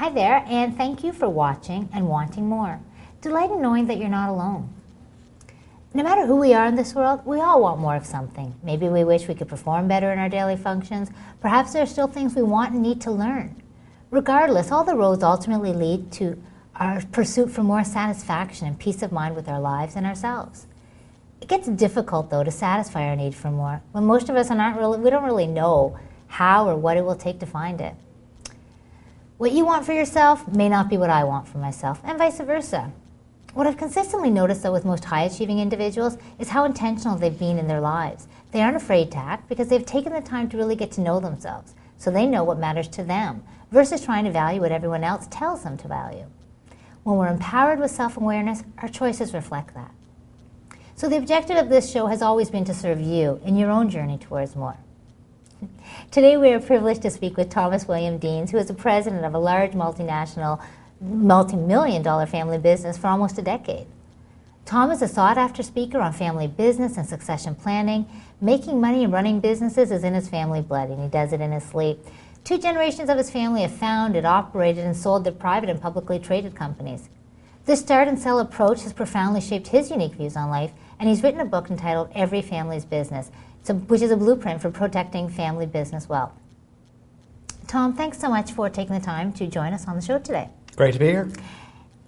Hi there, and thank you for watching and wanting more. Delighted knowing that you're not alone. No matter who we are in this world, we all want more of something. Maybe we wish we could perform better in our daily functions. Perhaps there are still things we want and need to learn. Regardless, all the roads ultimately lead to our pursuit for more satisfaction and peace of mind with our lives and ourselves. It gets difficult, though, to satisfy our need for more when most of us we don't really know how or what it will take to find it. What you want for yourself may not be what I want for myself, and vice versa. What I've consistently noticed, though, with most high-achieving individuals is how intentional they've been in their lives. They aren't afraid to act because they've taken the time to really get to know themselves, so they know what matters to them, versus trying to value what everyone else tells them to value. When we're empowered with self-awareness, our choices reflect that. So the objective of this show has always been to serve you in your own journey towards more. Today we are privileged to speak with Thomas William Deans, who is the president of a large multinational, multi-million-dollar family business for almost a decade. Tom is a sought-after speaker on family business and succession planning. Making money and running businesses is in his family blood, and he does it in his sleep. 2 generations of his family have founded, operated, and sold their private and publicly traded companies. This start and sell approach has profoundly shaped his unique views on life, and he's written a book entitled Every Family's Business, which is a blueprint for protecting family business wealth. Tom, thanks so much for taking the time to join us on the show today. Great to be here.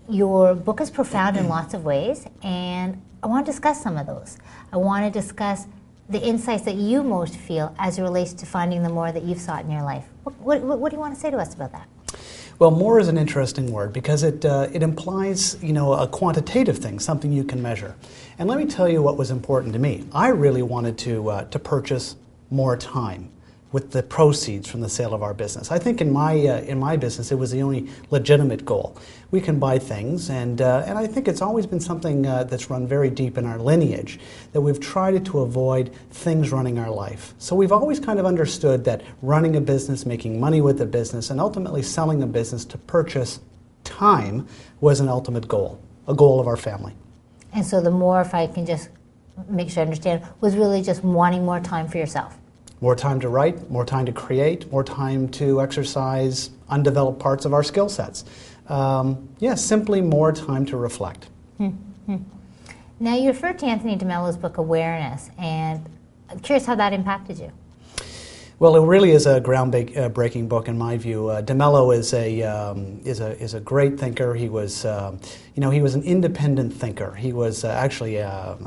Your book is profound in lots of ways, and I want to discuss some of those. I want to discuss the insights that you most feel as it relates to finding the more that you've sought in your life. What do you want to say to us about that? Well, more is an interesting word because it implies, a quantitative thing, something you can measure. And let me tell you what was important to me. I really wanted to purchase more time with the proceeds from the sale of our business. I think in my business it was the only legitimate goal. We can buy things, and I think it's always been something that's run very deep in our lineage, that we've tried to avoid things running our life. So we've always kind of understood that running a business, making money with a business, and ultimately selling a business to purchase time was an ultimate goal, a goal of our family. And so the more, if I can just make sure I understand, was really just wanting more time for yourself. More time to write, more time to create, more time to exercise undeveloped parts of our skill sets. Simply more time to reflect. Now, you referred to Anthony DeMello's book, Awareness, and I'm curious how that impacted you. Well, it really is a groundbreaking book in my view. DeMello is a great thinker. He was, he was an independent thinker. He was actually a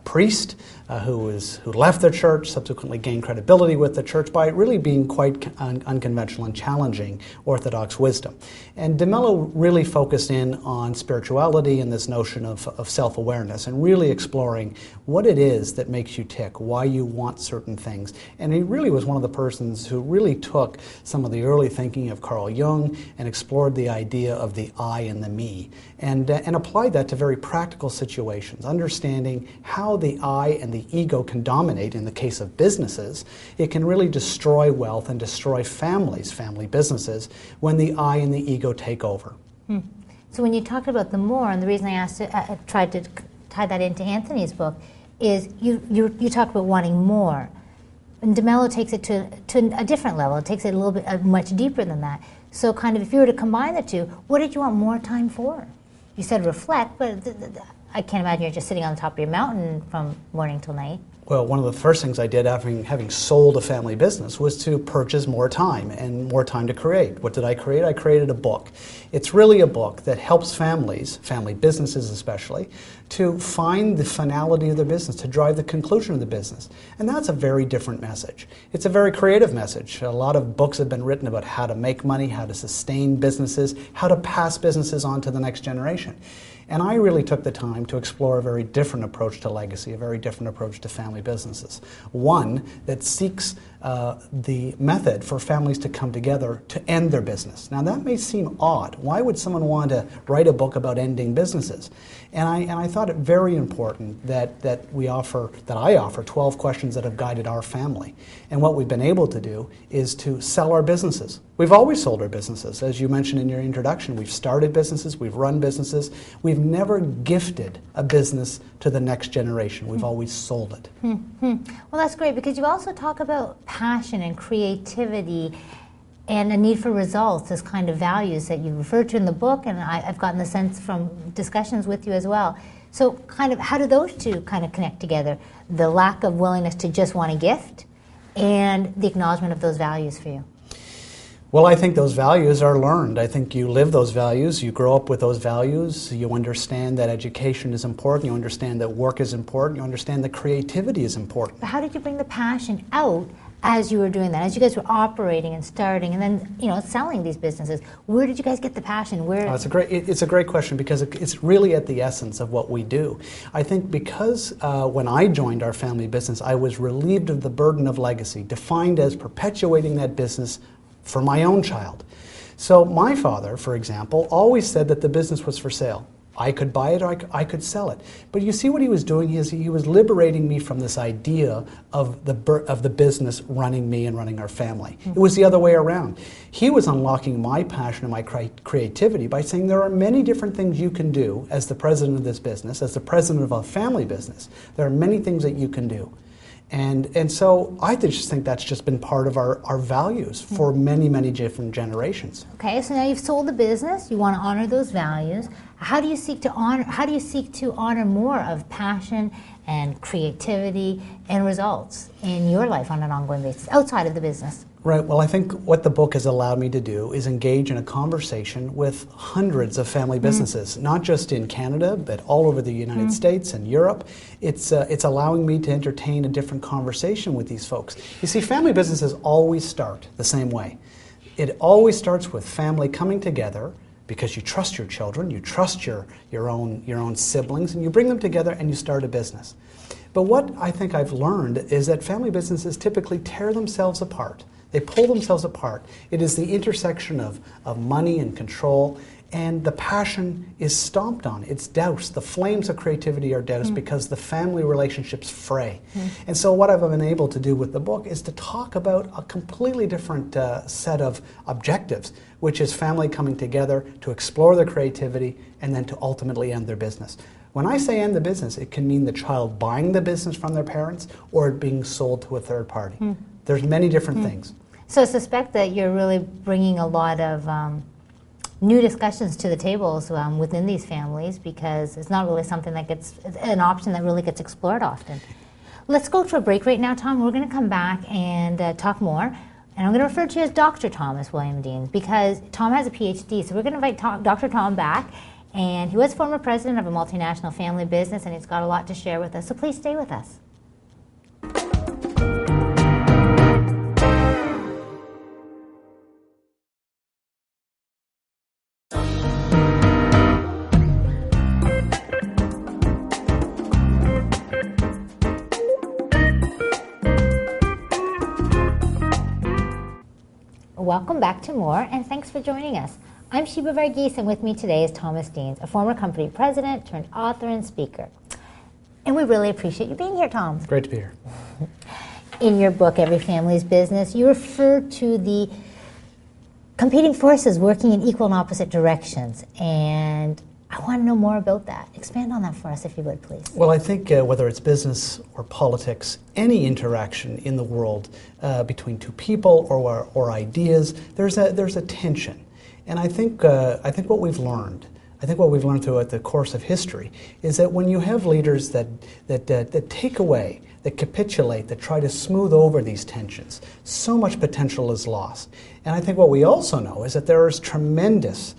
priest who left the church, subsequently gained credibility with the church by really being quite unconventional and challenging Orthodox wisdom. And DeMello really focused in on spirituality and this notion of self-awareness and really exploring what it is that makes you tick, why you want certain things. And he really was one of the persons who really took some of the early thinking of Carl Jung and explored the idea of the I and the me and applied that to very practical situations, understanding how the I and the ego can dominate in the case of businesses. It can really destroy wealth and destroy families, family businesses, when the I and the ego take over. So when you talked about the more, and the reason I tried to tie that into Anthony's book, is you talk about wanting more. And DeMello takes it to a different level. It takes it a little bit much deeper than that. So kind of if you were to combine the two, what did you want more time for? You said reflect, but I can't imagine you're just sitting on the top of your mountain from morning till night. Well, one of the first things I did after having sold a family business was to purchase more time and more time to create. What did I create? I created a book. It's really a book that helps families, family businesses especially, to find the finality of their business, to drive the conclusion of the business. And that's a very different message. It's a very creative message. A lot of books have been written about how to make money, how to sustain businesses, how to pass businesses on to the next generation. And I really took the time to explore a very different approach to legacy, a very different approach to family businesses. One that seeks the method for families to come together to end their business. Now that may seem odd. Why would someone want to write a book about ending businesses? And I thought it very important that I offer 12 questions that have guided our family. And what we've been able to do is to sell our businesses. We've always sold our businesses. As you mentioned in your introduction, we've started businesses, we've run businesses. We've never gifted a business to the next generation. We've always sold it. Well, that's great because you also talk about passion and creativity and a need for results as kind of values that you referred to in the book, and I've gotten the sense from discussions with you as well. So kind of how do those two kind of connect together? The lack of willingness to just want a gift and the acknowledgement of those values for you. Well, I think those values are learned. I think you live those values, you grow up with those values, you understand that education is important, you understand that work is important, you understand that creativity is important. But how did you bring the passion out as you were doing that, as you guys were operating and starting and then selling these businesses? Where did you guys get the passion? Where? It's a great question because it's really at the essence of what we do. I think because when I joined our family business, I was relieved of the burden of legacy, defined as perpetuating that business for my own child. So my father, for example, always said that the business was for sale. I could buy it or I could sell it. But you see what he was doing is he was liberating me from this idea of the business running me and running our family. It was the other way around. He was unlocking my passion and my creativity by saying there are many different things you can do as the president of this business, as the president of a family business. There are many things that you can do. And so I just think that's just been part of our values for many, many different generations. Okay, so now you've sold the business, you want to honor those values. How do you seek to honor more of passion and creativity and results in your life on an ongoing basis outside of the business? Right. Well, I think what the book has allowed me to do is engage in a conversation with hundreds of family businesses, not just in Canada, but all over the United States and Europe. It's allowing me to entertain a different conversation with these folks. You see, family businesses always start the same way. It always starts with family coming together because you trust your children, you trust your own siblings, and you bring them together and you start a business. But what I think I've learned is that family businesses typically tear themselves apart. They pull themselves apart. It is the intersection of money and control, and the passion is stomped on. It's doused. The flames of creativity are doused because the family relationships fray. And so what I've been able to do with the book is to talk about a completely different set of objectives, which is family coming together to explore their creativity and then to ultimately end their business. When I say end the business, it can mean the child buying the business from their parents or it being sold to a third party. There's many different things. So I suspect that you're really bringing a lot of new discussions to the tables within these families, because it's not really something that gets, an option that really gets explored often. Let's go to a break right now, Tom. We're going to come back and talk more. And I'm going to refer to you as Dr. Thomas William Dean, because Tom has a PhD. So we're going to invite Dr. Tom back. And he was former president of a multinational family business, and he's got a lot to share with us. So please stay with us. Welcome back to More, and thanks for joining us. I'm Sheba Varghese, and with me today is Thomas Deans, a former company president turned author and speaker. And we really appreciate you being here, Tom. Great to be here. In your book, Every Family's Business, you refer to the competing forces working in equal and opposite directions, and I want to know more about that. Expand on that for us, if you would, please. Well, I think whether it's business or politics, any interaction in the world between two people or ideas, there's a tension. And I think what we've learned throughout the course of history is that when you have leaders that take away, that capitulate, that try to smooth over these tensions, so much potential is lost. And I think what we also know is that there is tremendous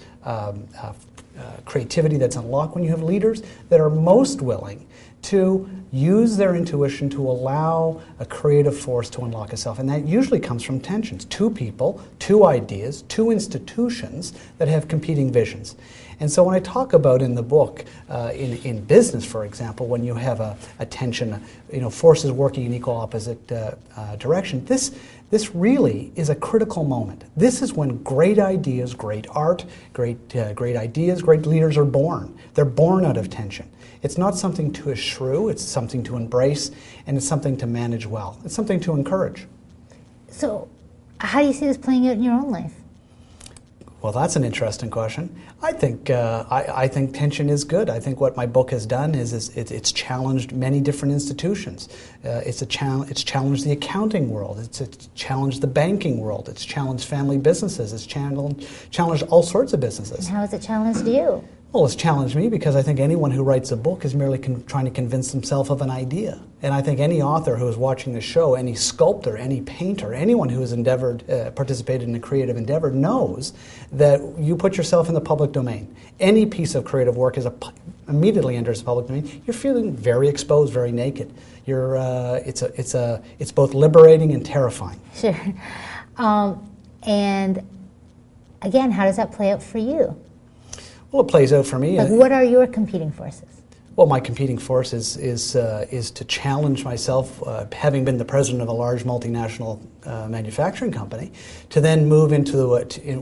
creativity that's unlocked when you have leaders that are most willing to use their intuition to allow a creative force to unlock itself. And that usually comes from tensions. Two people, two ideas, two institutions that have competing visions. And so when I talk about in the book, in business, for example, when you have a tension, forces working in equal opposite direction, this really is a critical moment. This is when great ideas, great art, great ideas, great leaders are born. They're born out of tension. It's not something to eschew, it's something to embrace, and it's something to manage well. It's something to encourage. So, how do you see this playing out in your own life? Well, that's an interesting question. I think tension is good. I think what my book has done is it's challenged many different institutions. It's challenged the accounting world. It's challenged the banking world. It's challenged family businesses. It's challenged all sorts of businesses. And how has it challenged you? Well, it's challenged me because I think anyone who writes a book is merely trying to convince himself of an idea. And I think any author who is watching the show, any sculptor, any painter, anyone who has participated in a creative endeavor knows that you put yourself in the public domain. Any piece of creative work immediately enters the public domain. You're feeling very exposed, very naked. It's both liberating and terrifying. Sure. And again, how does that play out for you? Well, it plays out for me. Like, what are your competing forces? Well, my competing force is to challenge myself, having been the president of a large multinational manufacturing company, to then move into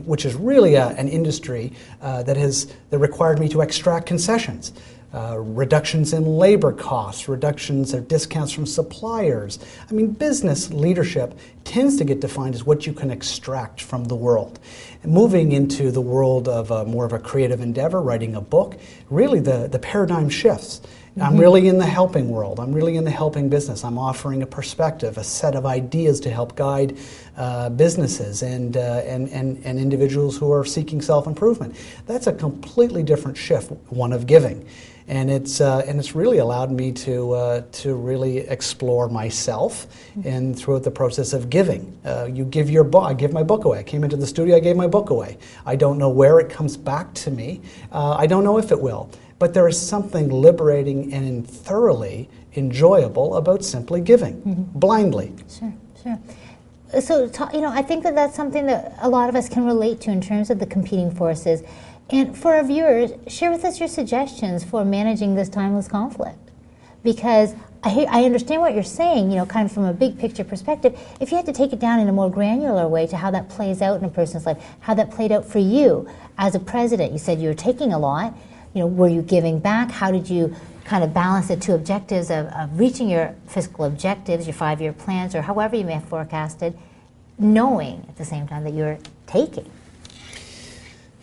which is really an industry that required me to extract concessions. Reductions in labor costs, reductions or discounts from suppliers. I mean, business leadership tends to get defined as what you can extract from the world. Moving into the world of more of a creative endeavor, writing a book, really the paradigm shifts. I'm really in the helping world. I'm really in the helping business. I'm offering a perspective, a set of ideas to help guide businesses and individuals who are seeking self-improvement. That's a completely different shift, one of giving. And it's really allowed me to really explore myself and throughout the process of giving. You give your book. I give my book away. I came into the studio. I gave my book away. I don't know where it comes back to me. I don't know if it will. But there is something liberating and thoroughly enjoyable about simply giving blindly. Sure, sure. So I think that's something that a lot of us can relate to in terms of the competing forces. And for our viewers, share with us your suggestions for managing this timeless conflict. Because I understand what you're saying, kind of from a big picture perspective. If you had to take it down in a more granular way to how that plays out in a person's life, how that played out for you as a president, you said you were taking a lot. Were you giving back? How did you kind of balance the two objectives of reaching your fiscal objectives, your 5-year plans, or however you may have forecasted, knowing at the same time that you're taking?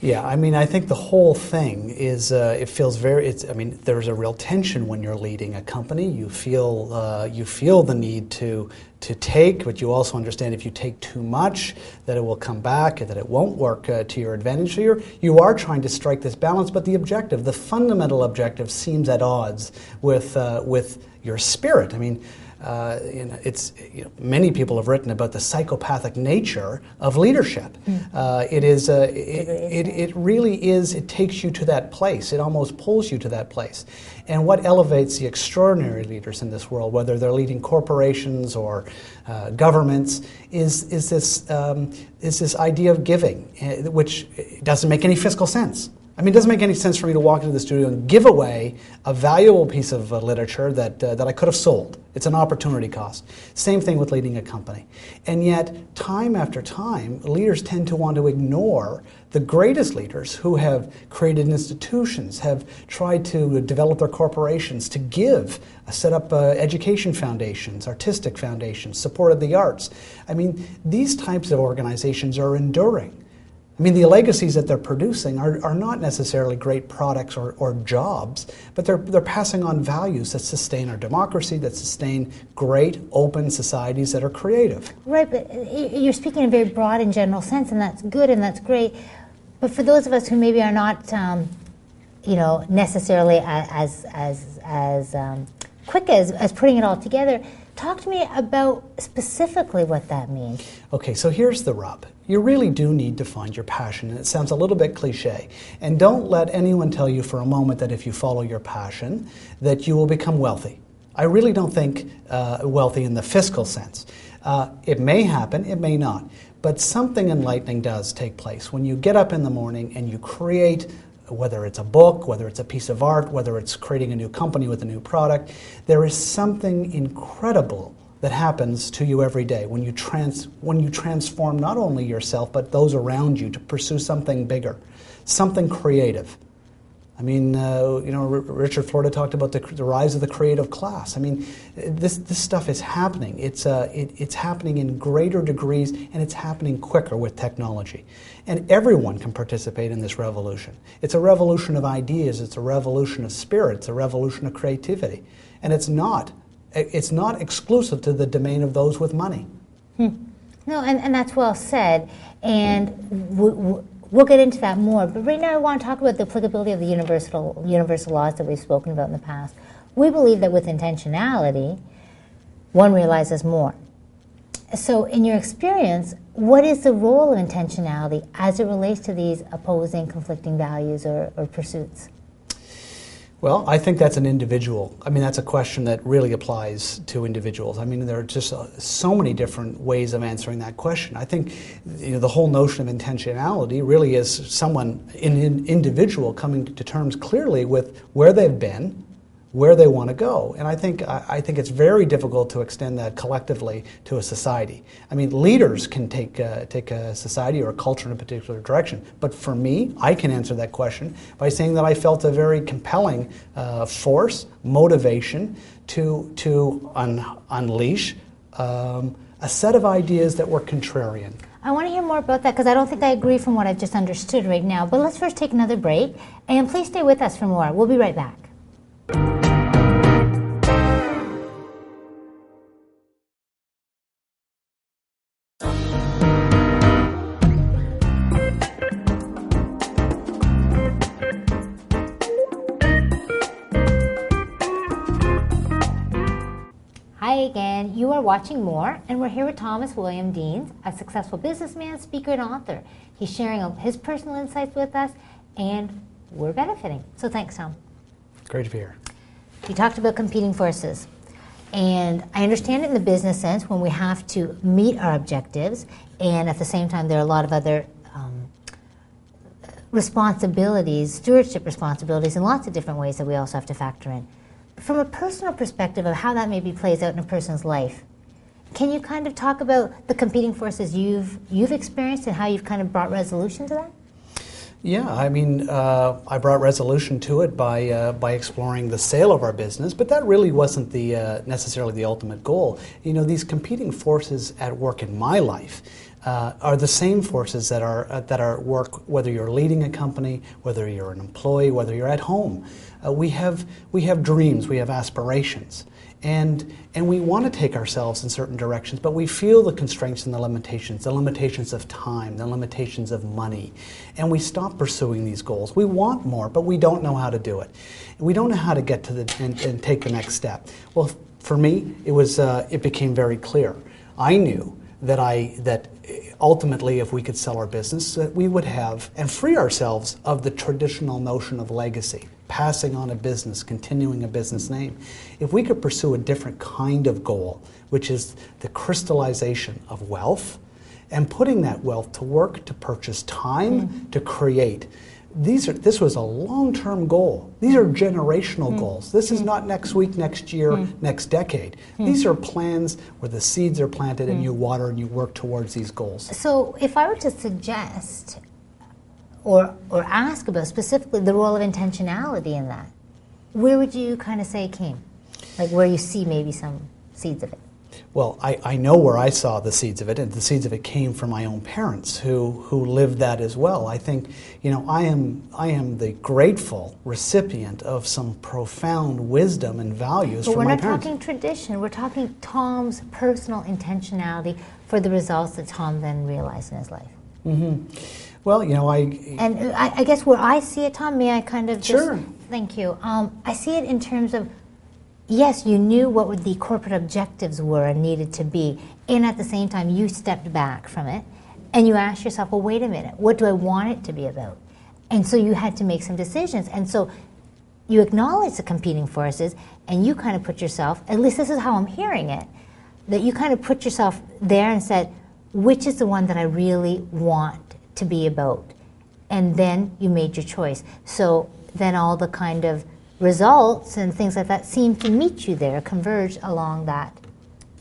Yeah, I mean, I think the whole thing is, it feels there's a real tension when you're leading a company. You feel the need to take, but you also understand if you take too much, that it will come back, that it won't work to your advantage. So you are trying to strike this balance, but the fundamental objective seems at odds with your spirit. I mean, many people have written about the psychopathic nature of leadership. It really is. It takes you to that place. It almost pulls you to that place. And what elevates the extraordinary leaders in this world, whether they're leading corporations or governments, is this idea of giving, which doesn't make any fiscal sense. I mean, it doesn't make any sense for me to walk into the studio and give away a valuable piece of literature that I could have sold. It's an opportunity cost. Same thing with leading a company. And yet, time after time, leaders tend to want to ignore the greatest leaders who have created institutions, have tried to develop their corporations, to give, set up education foundations, artistic foundations, supported the arts. I mean, these types of organizations are enduring. I mean, the legacies that they're producing are not necessarily great products or jobs, but they're passing on values that sustain our democracy, that sustain great, open societies that are creative. Right, but you're speaking in a very broad and general sense, and that's good and that's great. But for those of us who maybe are not, necessarily as quick as putting it all together, talk to me about specifically what that means. Okay, so here's the rub. You really do need to find your passion, and it sounds a little bit cliche. And don't let anyone tell you for a moment that if you follow your passion, that you will become wealthy. I really don't think wealthy in the fiscal sense. It may happen, it may not. But something enlightening does take place. When you get up in the morning and you create, whether it's a book, whether it's a piece of art, whether it's creating a new company with a new product, there is something incredible that happens to you every day when you transform not only yourself but those around you to pursue something bigger, something creative. I mean, Richard Florida talked about the rise of the creative class. I mean, this stuff is happening. It's happening in greater degrees, and it's happening quicker with technology. And everyone can participate in this revolution. It's a revolution of ideas. It's a revolution of spirit. It's a revolution of creativity. And it's not exclusive to the domain of those with money. No, and that's well said. And we'll get into that more. But right now I want to talk about the applicability of the universal laws that we've spoken about in the past. We believe that with intentionality, one realizes more. So in your experience, what is the role of intentionality as it relates to these opposing, conflicting values or pursuits? Well, I think that's that's a question that really applies to individuals. I mean, there are just so many different ways of answering that question. I think the whole notion of intentionality really is an individual coming to terms clearly with where they've been, where they want to go. And I think it's very difficult to extend that collectively to a society. I mean, leaders can take a society or a culture in a particular direction. But for me, I can answer that question by saying that I felt a very compelling force, motivation to unleash a set of ideas that were contrarian. I want to hear more about that because I don't think I agree from what I've just understood right now. But let's first take another break. And please stay with us for more. We'll be right back. Hi again, you are watching More, and we're here with Thomas William Deans, a successful businessman, speaker, and author. He's sharing his personal insights with us, and we're benefiting. So thanks, Tom. Great to be here. You talked about competing forces, and I understand it in the business sense when we have to meet our objectives, and at the same time there are a lot of other responsibilities, stewardship responsibilities in lots of different ways that we also have to factor in. From a personal perspective of how that maybe plays out in a person's life, can you kind of talk about the competing forces you've experienced and how you've kind of brought resolution to that? Yeah, I mean, I brought resolution to it by exploring the sale of our business, but that really wasn't necessarily the ultimate goal. These competing forces at work in my life are the same forces that are at work whether you're leading a company, whether you're an employee, whether you're at home. We have dreams, we have aspirations, and we want to take ourselves in certain directions, but we feel the constraints and the limitations of time, the limitations of money, and we stop pursuing these goals. We want more, but we don't know how to do it. We don't know how to get to and take the next step. Well, for me, it became very clear. I knew that ultimately, if we could sell our business, that we would have and free ourselves of the traditional notion of legacy, passing on a business, continuing a business name. If we could pursue a different kind of goal, which is the crystallization of wealth, and putting that wealth to work to purchase time, to create. This was a long-term goal. These are generational goals. This is not next week, next year, next decade. These are plans where the seeds are planted and you water and you work towards these goals. So if I were to suggest or ask about specifically the role of intentionality in that, where would you kind of say it came? Like where you see maybe some seeds of it? Well, I know where I saw the seeds of it, and the seeds of it came from my own parents who lived that as well. I think, I am the grateful recipient of some profound wisdom and values from my parents. But we're not talking tradition, we're talking Tom's personal intentionality for the results that Tom then realized in his life. Mm-hmm. Well, I guess where I see it, Tom, may I kind of just... Sure. Thank you. I see it in terms of, yes, you knew what the corporate objectives were and needed to be, and at the same time you stepped back from it and you asked yourself, well, wait a minute, what do I want it to be about? And so you had to make some decisions. And so you acknowledge the competing forces and you kind of put yourself, at least this is how I'm hearing it, that you kind of put yourself there and said, which is the one that I really want to be about? And then you made your choice. So then all the kind of results and things like that seem to meet you there, converge along that.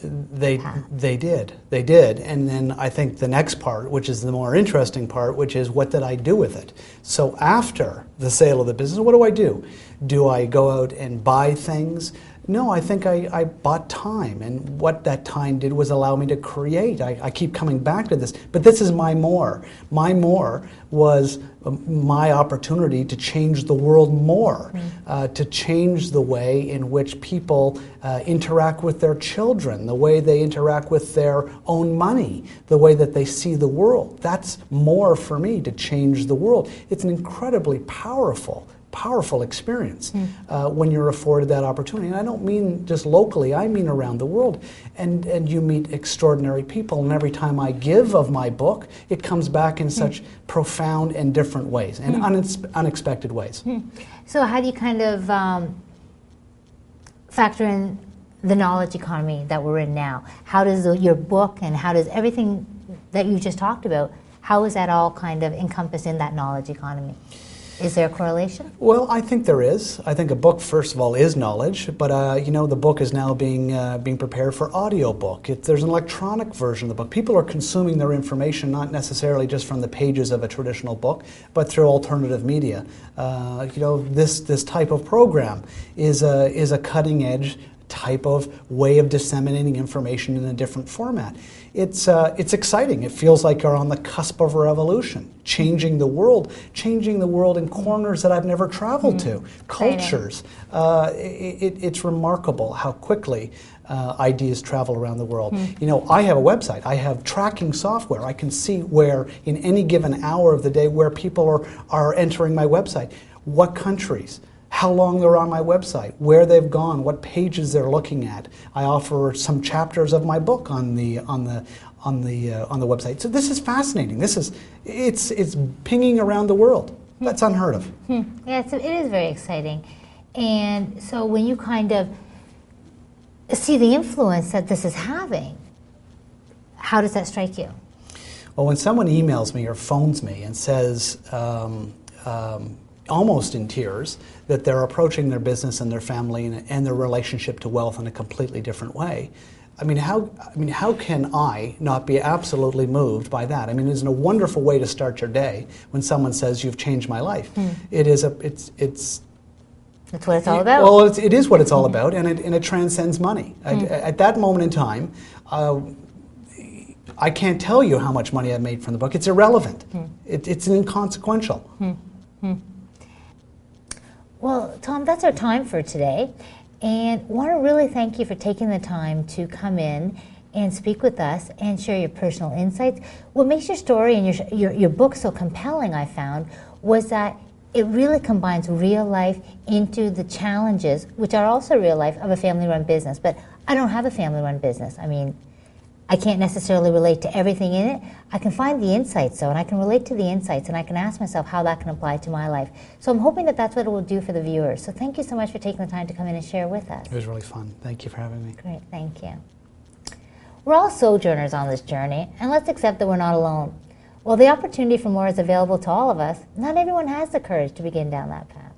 path. They did. And then I think the next part, which is the more interesting part, which is what did I do with it? So after the sale of the business, what do? Do I go out and buy things? No, I think I bought time, and what that time did was allow me to create. I keep coming back to this, but this is my more. My more was my opportunity to change the world more, to change the way in which people interact with their children, the way they interact with their own money, the way that they see the world. That's more for me, to change the world. It's an incredibly powerful experience when you're afforded that opportunity. And I don't mean just locally, I mean around the world. And you meet extraordinary people, and every time I give of my book, it comes back in such profound and different ways, and unexpected ways. So how do you kind of factor in the knowledge economy that we're in now? How does your book and how does everything that you just talked about, how is that all kind of encompassed in that knowledge economy? Is there a correlation? Well, I think there is. I think a book, first of all, is knowledge, but the book is now being prepared for audiobook. There's an electronic version of the book. People are consuming their information not necessarily just from the pages of a traditional book, but through alternative media. This type of program is a cutting edge type of way of disseminating information in a different format. It's exciting. It feels like you're on the cusp of a revolution, changing the world in corners that I've never traveled to, cultures. It's remarkable how quickly ideas travel around the world. I have a website. I have tracking software. I can see where, in any given hour of the day, where people are entering my website, what countries, how long they're on my website, where they've gone, what pages they're looking at. I offer some chapters of my book on the website. So this is fascinating. It's pinging around the world. That's unheard of. Yeah, it is very exciting. And so when you kind of see the influence that this is having, how does that strike you? Well, when someone emails me or phones me and says, almost in tears, that they're approaching their business and their family and their relationship to wealth in a completely different way, how can I not be absolutely moved by that? It's a wonderful way to start your day when someone says, "You've changed my life." It's That's what it's all about. Well, it is what it's all about, and it transcends money. At that moment in time, I can't tell you how much money I've made from the book. It's irrelevant. It's inconsequential. Well, Tom, that's our time for today. And want to really thank you for taking the time to come in and speak with us and share your personal insights. What makes your story and your book so compelling, I found, was that it really combines real life into the challenges, which are also real life, of a family-run business. But I don't have a family-run business. I can't necessarily relate to everything in it. I can find the insights, though, and I can relate to the insights, and I can ask myself how that can apply to my life. So I'm hoping that that's what it will do for the viewers. So thank you so much for taking the time to come in and share with us. It was really fun. Thank you for having me. Great, thank you. We're all sojourners on this journey, and let's accept that we're not alone. While the opportunity for more is available to all of us, not everyone has the courage to begin down that path.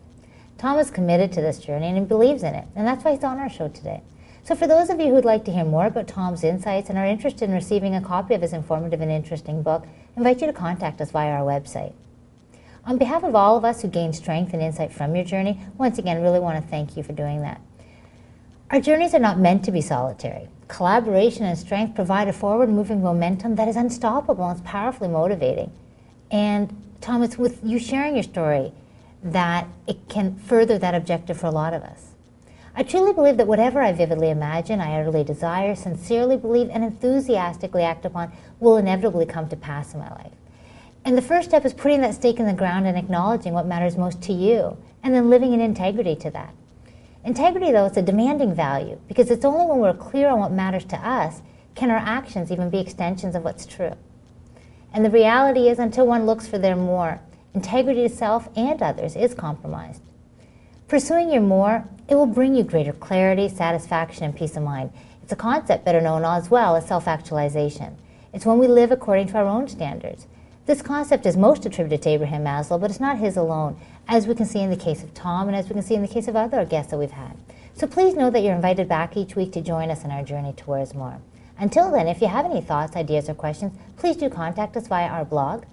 Tom is committed to this journey, and he believes in it, and that's why he's on our show today. So for those of you who'd like to hear more about Tom's insights and are interested in receiving a copy of his informative and interesting book, I invite you to contact us via our website. On behalf of all of us who gain strength and insight from your journey, once again, really want to thank you for doing that. Our journeys are not meant to be solitary. Collaboration and strength provide a forward-moving momentum that is unstoppable and it's powerfully motivating. And Tom, it's with you sharing your story that it can further that objective for a lot of us. I truly believe that whatever I vividly imagine, I utterly desire, sincerely believe, and enthusiastically act upon will inevitably come to pass in my life. And the first step is putting that stake in the ground and acknowledging what matters most to you, and then living in integrity to that. Integrity, though, is a demanding value, because it's only when we're clear on what matters to us can our actions even be extensions of what's true. And the reality is, until one looks for their more, integrity to self and others is compromised. Pursuing your more, it will bring you greater clarity, satisfaction, and peace of mind. It's a concept better known as well as self-actualization. It's when we live according to our own standards. This concept is most attributed to Abraham Maslow, but it's not his alone, as we can see in the case of Tom and as we can see in the case of other guests that we've had. So please know that you're invited back each week to join us in our journey towards more. Until then, if you have any thoughts, ideas, or questions, please do contact us via our blog.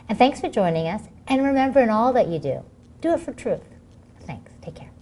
And thanks for joining us. And remember, in all that you do, do it for truth. Thanks. Take care.